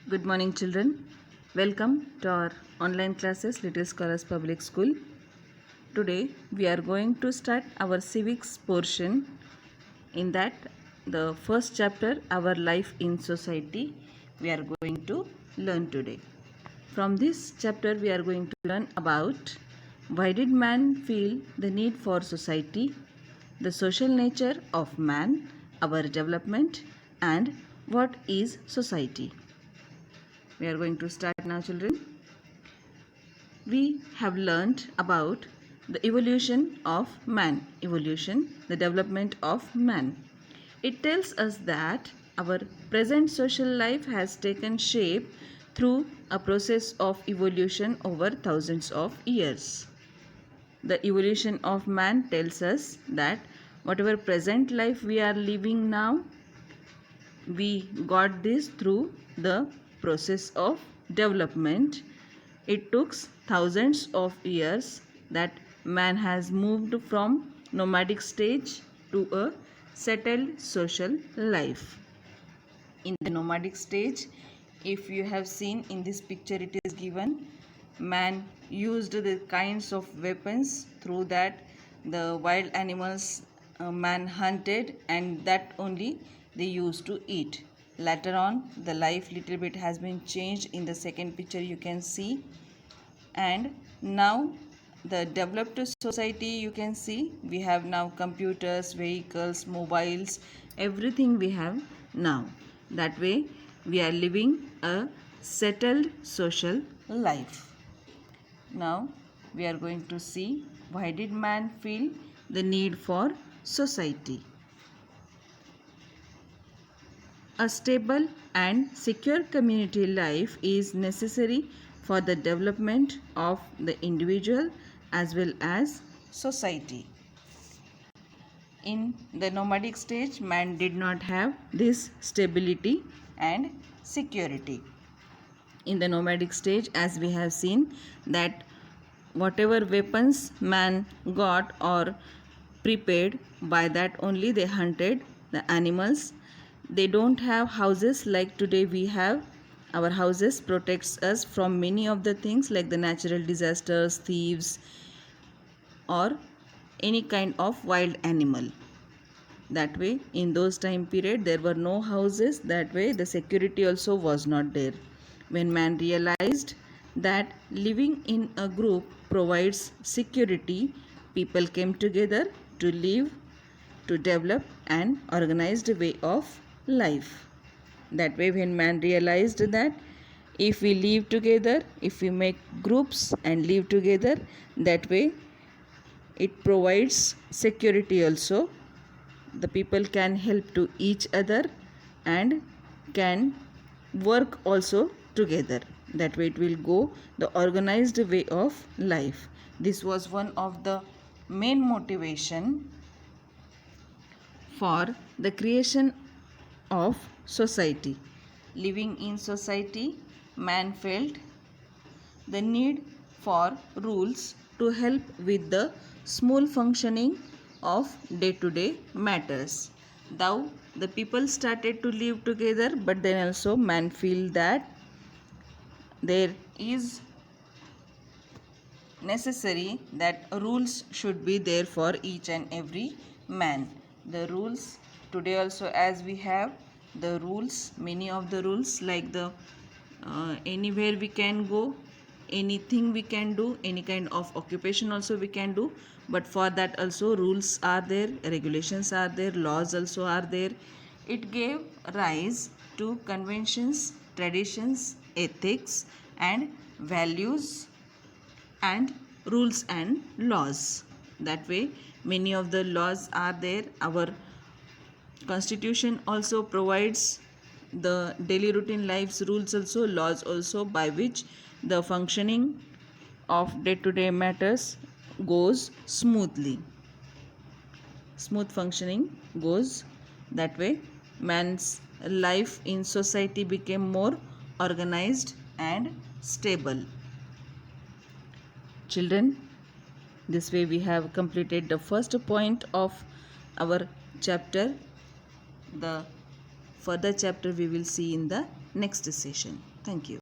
Good morning, children. Welcome to our online classes, Little Scholars Public School. Today, we are going to start our civics portion. In that, the first chapter, Our Life in Society, we are going to learn today. From this chapter, we are going to learn about why did man feel the need for society, the social nature of man, our development, and what is society. We are going to start now, children. We have learnt about the evolution of man, the development of man. It tells us that our present social life has taken shape through a process of evolution over thousands of years. The evolution of man tells us that whatever present life we are living now, we got this through the process of development. It took thousands of years that man has moved from nomadic stage to a settled social life. In the nomadic stage, if you have seen in this picture, it is given man used the kinds of weapons through that the wild animals man hunted, and that only they used to eat. Later on, the life little bit has been changed. In the second picture you can see, and now the developed society, you can see we have now computers, vehicles, mobiles, everything we have now. That way we are living a settled social life. Now we are going to see why did man feel the need for society. A stable and secure community life is necessary for the development of the individual as well as society. In the nomadic stage, man did not have this stability and security. In the nomadic stage, as we have seen, that whatever weapons man got or prepared, by that only they hunted the animals. They don't have houses like today we have. Our houses protects us from many of the things like the natural disasters, thieves, or any kind of wild animal. That way, in those time period, there were no houses. That way, the security also was not there. When man realized that living in a group provides security, people came together to live, to develop an organized way of life. That way, when man realized that if we live together, if we make groups and live together, that way it provides security also. The people can help to each other and can work also together. That way it will go the organized way of life. This was one of the main motivation for the creation of society. Living in society, man felt the need for rules to help with the smooth functioning of day-to-day matters. Though the people started to live together, but then also man feel that there is necessary that rules should be there for each and every man. The rules today also, as we have the rules, many of the rules, like the anywhere we can go, anything we can do, any kind of occupation also we can do, but for that also rules are there, regulations are there, laws also are there. It gave rise to conventions, traditions, ethics, and values, and rules and laws. That way many of the laws are there. Our constitution also provides the daily routine lives rules also, laws also, by which the functioning of day-to-day matters goes smoothly. Smooth functioning goes. That way man's life in society became more organized and stable. Children, this way we have completed the first point of our chapter. The further chapter we will see in the next session. Thank you.